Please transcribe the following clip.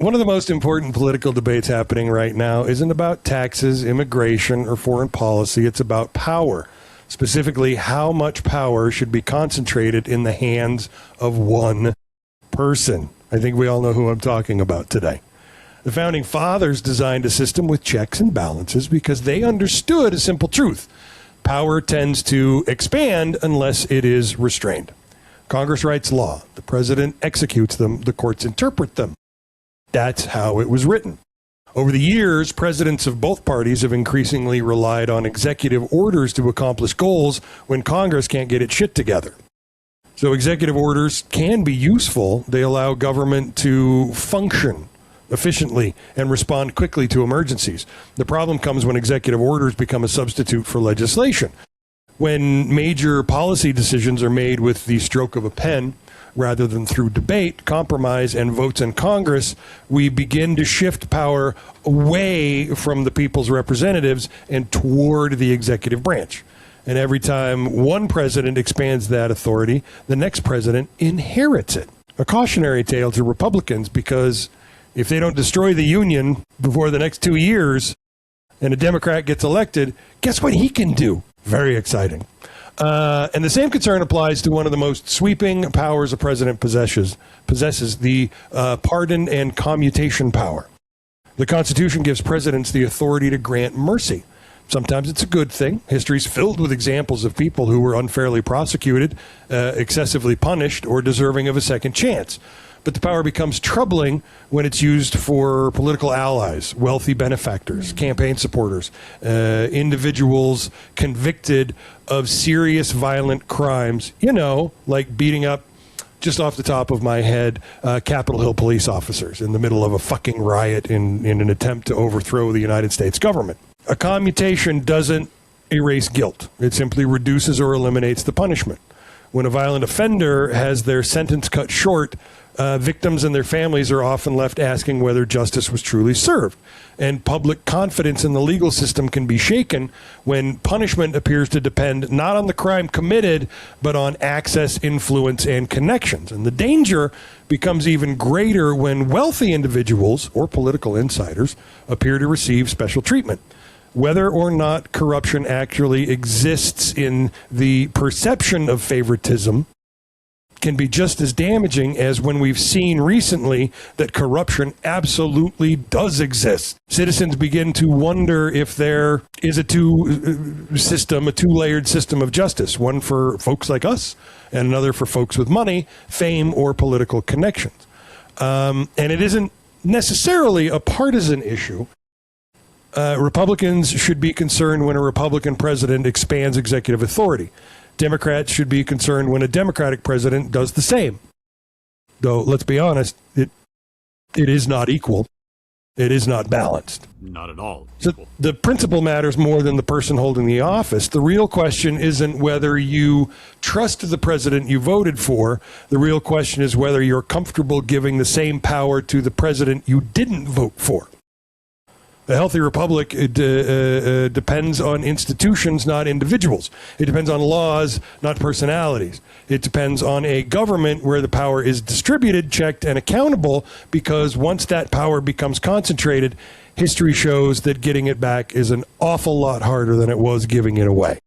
One of the most important political debates happening right now isn't about taxes, immigration, or foreign policy. It's about power. Specifically, how much power should be concentrated in the hands of one person. I think we all know who I'm talking about today. The Founding Fathers designed a system with checks and balances because they understood a simple truth. Power tends to expand unless it is restrained. Congress writes law. The president executes them. The courts interpret them. That's how it was written. Over the years, presidents of both parties have increasingly relied on executive orders to accomplish goals when Congress can't get its shit together. So executive orders can be useful. They allow government to function efficiently and respond quickly to emergencies. The problem comes when executive orders become a substitute for legislation. When major policy decisions are made with the stroke of a pen, rather than through debate, compromise, and votes in Congress, we begin to shift power away from the people's representatives and toward the executive branch. And every time one president expands that authority, the next president inherits it. A cautionary tale to Republicans, because if they don't destroy the union before the next 2 years and a Democrat gets elected, guess what he can do? Very exciting. And the same concern applies to one of the most sweeping powers a president possesses the pardon and commutation power. The Constitution gives presidents the authority to grant mercy. Sometimes it's a good thing. History's filled with examples of people who were unfairly prosecuted, excessively punished, or deserving of a second chance. But the power becomes troubling when it's used for political allies, wealthy benefactors, campaign supporters, individuals convicted of serious violent crimes, like beating up, just off the top of my head, Capitol Hill police officers in the middle of a fucking riot in an attempt to overthrow the United States government. A commutation doesn't erase guilt. It simply reduces or eliminates the punishment. When a violent offender has their sentence cut short, victims and their families are often left asking whether justice was truly served. And public confidence in the legal system can be shaken when punishment appears to depend not on the crime committed, but on access, influence, and connections. And the danger becomes even greater when wealthy individuals or political insiders appear to receive special treatment. Whether or not corruption actually exists in the perception of favoritism can be just as damaging as when we've seen recently that corruption absolutely does exist. Citizens begin to wonder if there is a two-layered system of justice, one for folks like us and another for folks with money, fame, or political connections. And it isn't necessarily a partisan issue. Republicans should be concerned when a Republican president expands executive authority. Democrats should be concerned when a Democratic president does the same. Though, let's be honest, it is not equal. It is not balanced. Not at all. So the principle matters more than the person holding the office. The real question isn't whether you trust the president you voted for. The real question is whether you're comfortable giving the same power to the president you didn't vote for. A healthy republic depends on institutions, not individuals. It depends on laws, not personalities. It depends on a government where the power is distributed, checked, and accountable, because once that power becomes concentrated, history shows that getting it back is an awful lot harder than it was giving it away.